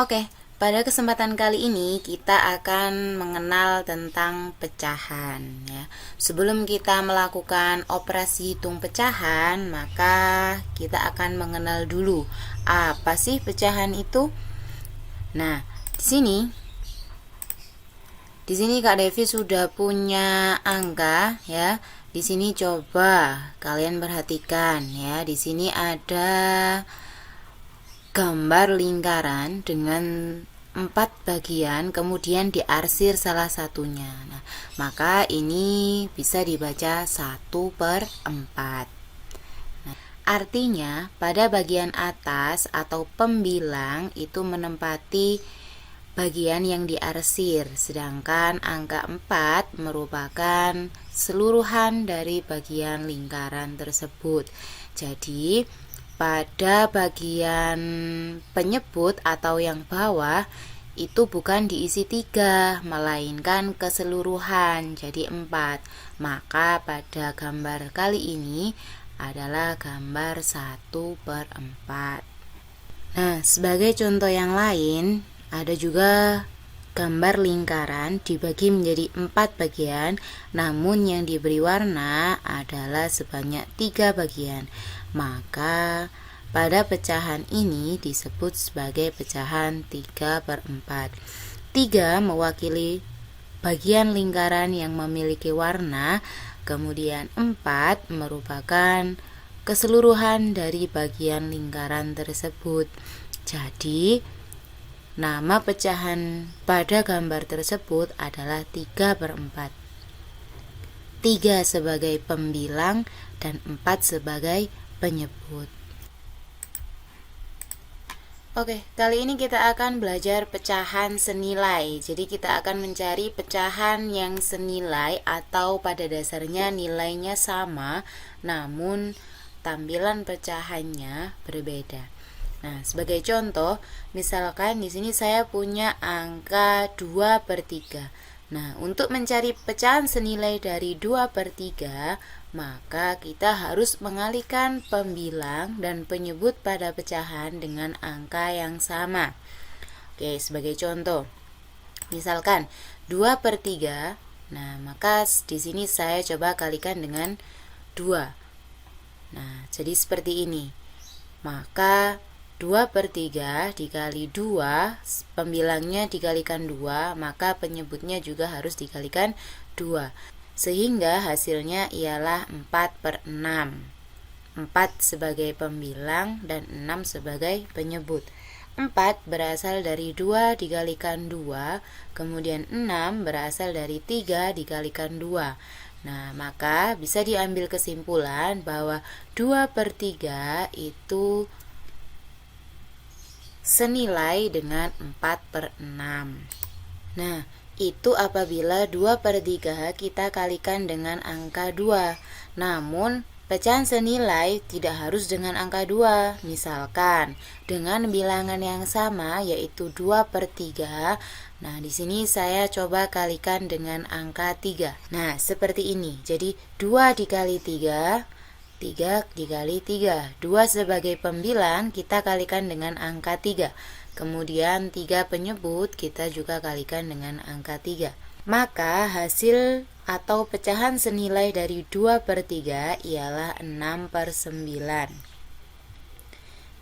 Oke, pada kesempatan kali ini kita akan mengenal tentang pecahan ya. Sebelum kita melakukan operasi hitung pecahan, maka kita akan mengenal dulu apa sih pecahan itu. Nah, di sini Kak Devi sudah punya angka ya. Di sini coba kalian perhatikan ya. Di sini ada gambar lingkaran dengan 4 bagian, kemudian diarsir salah satunya. Nah, maka ini bisa dibaca 1/4. Nah, artinya pada bagian atas atau pembilang itu menempati bagian yang diarsir, sedangkan angka 4 merupakan seluruhan dari bagian lingkaran tersebut. Jadi pada bagian penyebut atau yang bawah itu bukan diisi 3, melainkan keseluruhan, jadi 4. Maka pada gambar kali ini adalah gambar 1/4. Nah, sebagai contoh yang lain, ada juga gambar lingkaran dibagi menjadi 4 bagian, namun yang diberi warna adalah sebanyak 3 bagian. Maka pada pecahan ini disebut sebagai pecahan 3/4. 3 mewakili bagian lingkaran yang memiliki warna, kemudian 4 merupakan keseluruhan dari bagian lingkaran tersebut. Jadi nama pecahan pada gambar tersebut adalah 3/4. 3 sebagai pembilang dan 4 sebagai penyebut. Oke, kali ini kita akan belajar pecahan senilai. Jadi kita akan mencari pecahan yang senilai atau pada dasarnya nilainya sama, namun tampilan pecahannya berbeda. Nah, sebagai contoh, misalkan di sini saya punya angka 2/3. Nah, untuk mencari pecahan senilai dari 2/3, maka kita harus mengalihkan pembilang dan penyebut pada pecahan dengan angka yang sama. Oke, sebagai contoh, misalkan 2/3. Nah, maka di sini saya coba kalikan dengan 2. Nah, jadi seperti ini. Maka 2/3 dikali 2, pembilangnya dikalikan 2, maka penyebutnya juga harus dikalikan 2. Sehingga hasilnya ialah 4/6. 4 sebagai pembilang dan 6 sebagai penyebut. 4 berasal dari 2 dikalikan 2, kemudian 6 berasal dari 3 dikalikan 2. Nah, maka bisa diambil kesimpulan bahwa 2/3 itu senilai dengan 4/6. Nah, itu apabila 2/3 kita kalikan dengan angka 2. Namun, pecahan senilai tidak harus dengan angka 2. Misalkan dengan bilangan yang sama yaitu 2/3. Nah, di sini saya coba kalikan dengan angka 3. Nah, seperti ini. Jadi 2 dikali 3, 3 dikali 3. 2 sebagai pembilang kita kalikan dengan angka 3. Kemudian 3 penyebut kita juga kalikan dengan angka 3. Maka hasil atau pecahan senilai dari 2/3 ialah 6/9.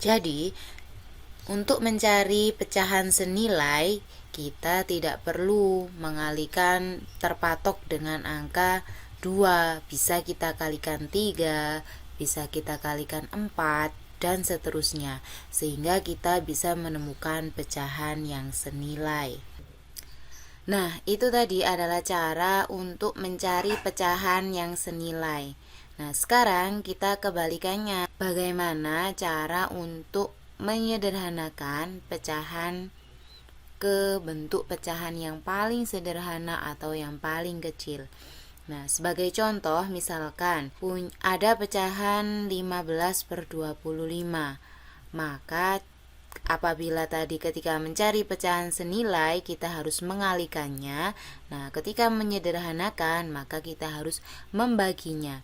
Jadi untuk mencari pecahan senilai, kita tidak perlu mengalihkan terpatok dengan angka 2, bisa kita kalikan 3, bisa kita kalikan 4, dan seterusnya, sehingga kita bisa menemukan pecahan yang senilai. Nah, itu tadi adalah cara untuk mencari pecahan yang senilai. Nah, sekarang kita kebalikannya. Bagaimana cara untuk menyederhanakan pecahan ke bentuk pecahan yang paling sederhana atau yang paling kecil? Nah, sebagai contoh, misalkan ada pecahan 15/25. Maka apabila tadi ketika mencari pecahan senilai kita harus mengalihkannya. Nah, ketika menyederhanakan maka kita harus membaginya.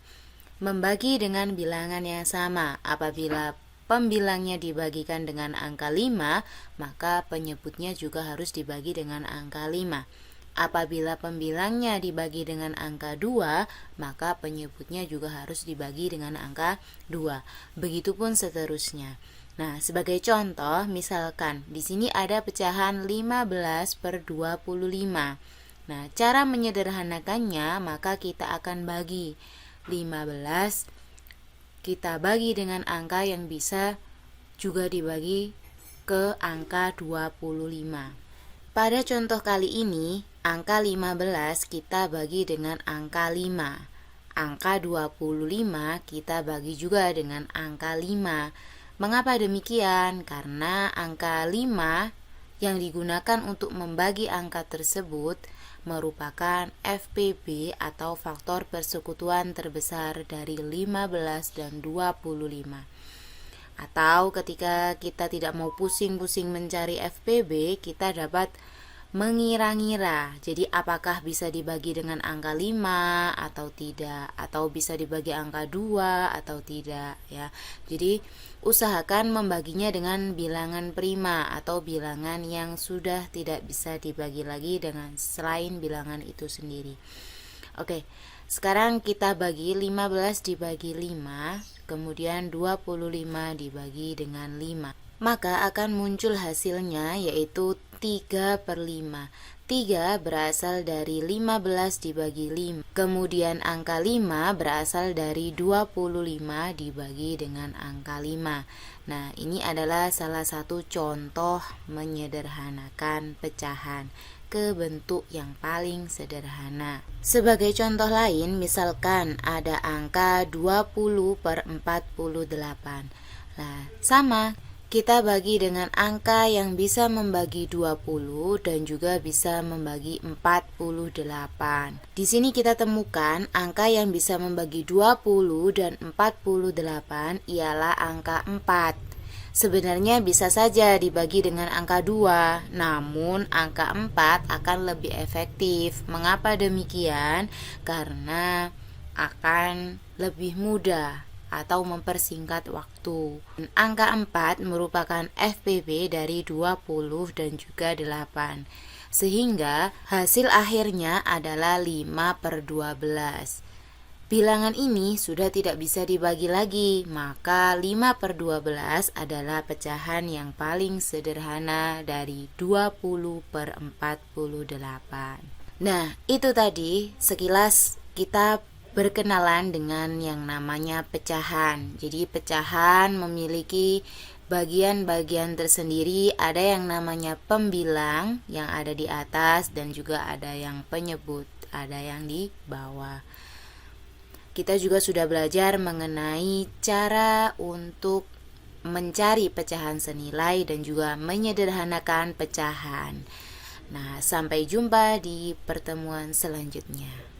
Membagi dengan bilangan yang sama. Apabila pembilangnya dibagikan dengan angka 5, maka penyebutnya juga harus dibagi dengan angka 5. Apabila pembilangnya dibagi dengan angka 2, maka penyebutnya juga harus dibagi dengan angka 2. Begitupun seterusnya. Nah, sebagai contoh, misalkan di sini ada pecahan 15/25. Nah, cara menyederhanakannya, maka kita akan bagi 15, kita bagi dengan angka yang bisa juga dibagi ke angka 25. Pada contoh kali ini, angka 15 kita bagi dengan angka 5. Angka 25 kita bagi juga dengan angka 5. Mengapa demikian? Karena angka 5 yang digunakan untuk membagi angka tersebut merupakan FPB atau faktor persekutuan terbesar dari 15 dan 25. Atau ketika kita tidak mau pusing-pusing mencari FPB, kita dapat mengira-ngira. Jadi apakah bisa dibagi dengan angka 5 atau tidak, atau bisa dibagi angka 2 atau tidak ya. Jadi usahakan membaginya dengan bilangan prima atau bilangan yang sudah tidak bisa dibagi lagi dengan selain bilangan itu sendiri. Oke, sekarang kita bagi 15 dibagi 5, kemudian 25 dibagi dengan 5. Maka akan muncul hasilnya yaitu 3/5. 3 berasal dari 15 dibagi 5. Kemudian angka 5 berasal dari 25 dibagi dengan angka 5. Nah, ini adalah salah satu contoh menyederhanakan pecahan ke bentuk yang paling sederhana. Sebagai contoh lain, misalkan ada angka 20/48. Nah, sama, kita bagi dengan angka yang bisa membagi 20 dan juga bisa membagi 48. Di sini kita temukan angka yang bisa membagi 20 dan 48 ialah angka 4. Sebenarnya bisa saja dibagi dengan angka 2, namun angka 4 akan lebih efektif. Mengapa demikian? Karena akan lebih mudah atau mempersingkat waktu. Angka 4 merupakan FPB dari 20 dan juga 8. Sehingga hasil akhirnya adalah 5/12. Bilangan ini sudah tidak bisa dibagi lagi, maka 5/12 adalah pecahan yang paling sederhana dari 20/48. Nah, itu tadi sekilas kita berkenalan dengan yang namanya pecahan. Jadi pecahan memiliki bagian-bagian tersendiri, ada yang namanya pembilang yang ada di atas dan juga ada yang penyebut, ada yang di bawah. Kita juga sudah belajar mengenai cara untuk mencari pecahan senilai dan juga menyederhanakan pecahan. Nah, sampai jumpa di pertemuan selanjutnya.